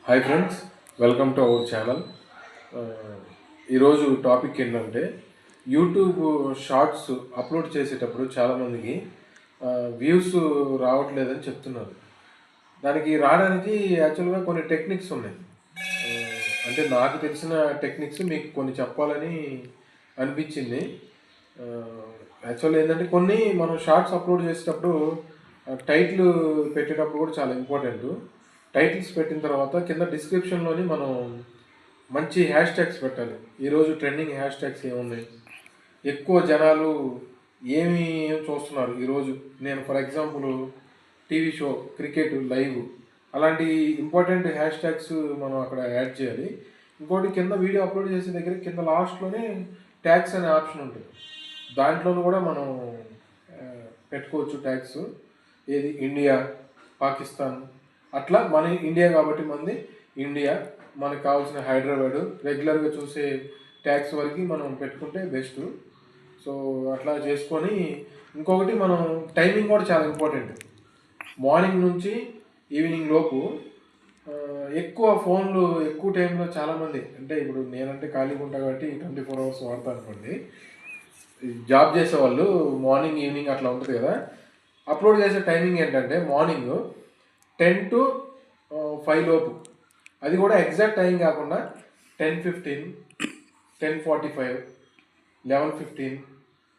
Hi friends, welcome to our channel. ఈరోజు topic ఏంటంటే YouTube shorts upload చేసేటప్పుడు చాలామందికి వ్యూస్ రావట్లేదని చెప్తున్నారు. దానికి రావడానికి యాక్చువల్గా కొన్ని టెక్నిక్స్ ఉన్నాయి. అంటే నాకు తెలిసిన టెక్నిక్స్ మీకు కొన్ని చెప్పాలని అనిపించింది. యాక్చువల్ ఏంటంటే కొన్ని మనం షార్ట్స్ అప్లోడ్ చేసేటప్పుడు టైటిల్ పెట్టేటప్పుడు కూడా చాలా ఇంపార్టెంట్. టైటిల్స్ పెట్టిన తర్వాత కింద డిస్క్రిప్షన్లోని మనం మంచి హ్యాష్ ట్యాగ్స్ పెట్టాలి. ఈరోజు ట్రెండింగ్ హ్యాష్ ట్యాగ్స్ ఏమున్నాయి, ఎక్కువ జనాలు ఏమి చూస్తున్నారు ఈరోజు. నేను for example TV show, cricket live, అలాంటి ఇంపార్టెంట్ హ్యాష్ ట్యాగ్స్ మనం అక్కడ యాడ్ చేయాలి. ఇంకోటి కింద వీడియో అప్లోడ్ చేసే దగ్గర కింద లాస్ట్లోనే ట్యాగ్స్ అనే ఆప్షన్ ఉంటుంది. దాంట్లోనూ కూడా మనం పెట్టుకోవచ్చు ట్యాగ్స్. ఏది ఇండియా, పాకిస్తాన్, అట్లా మన ఇండియా కాబట్టి మనది ఇండియా, మనకు కావాల్సిన హైదరాబాదు, రెగ్యులర్గా చూసే ట్యాగ్స్ వరకు మనం పెట్టుకుంటే బెస్ట్. సో అట్లా చేసుకొని, ఇంకొకటి మనం టైమింగ్ కూడా చాలా ఇంపార్టెంట్. మార్నింగ్ నుంచి ఈవినింగ్ లోపు ఎక్కువ ఫోన్లు ఎక్కువ టైంలో చాలామంది, అంటే ఇప్పుడు నేనంటే ఖాళీగా ఉంటా కాబట్టి 24 అవర్స్ వాడతాను అనుకోండి. జాబ్ చేసేవాళ్ళు మార్నింగ్ ఈవినింగ్ అట్లా ఉంటుంది కదా. అప్లోడ్ చేసే టైమింగ్ ఏంటంటే మార్నింగ్ 10 to 5 లోపు, అది కూడా ఎగ్జాక్ట్ టైం కాకుండా 10:15, 10:45, 11:15,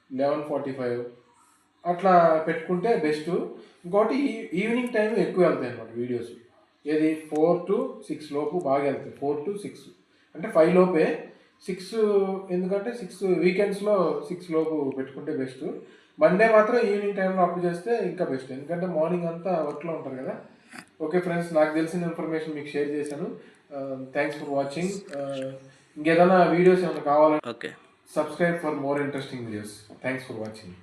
11:45 అట్లా పెట్టుకుంటే బెస్ట్. ఇంకోటి ఈవినింగ్ టైం ఎక్కువ వెళ్తాయి అన్నమాట వీడియోస్. ఏది 4 to 6 లోపు బాగా వెళ్తాయి. 4 to 6 అంటే 5 లోపే, 6 ఎందుకంటే 6 వీకెండ్స్లో 6 లోపు పెట్టుకుంటే బెస్ట్. మండే మాత్రం ఈవినింగ్ టైంలో అప్లోడ్ చేస్తే ఇంకా బెస్ట్, ఎందుకంటే మార్నింగ్ అంతా వర్క్లో ఉంటారు కదా. ఓకే ఫ్రెండ్స్, నాకు తెలిసిన ఇన్ఫర్మేషన్ మీకు షేర్ చేశాను. Thanks for watching. ఇంకేదైనా వీడియోస్ ఏమైనా కావాలంటే okay, subscribe for more interesting videos. Thanks for watching.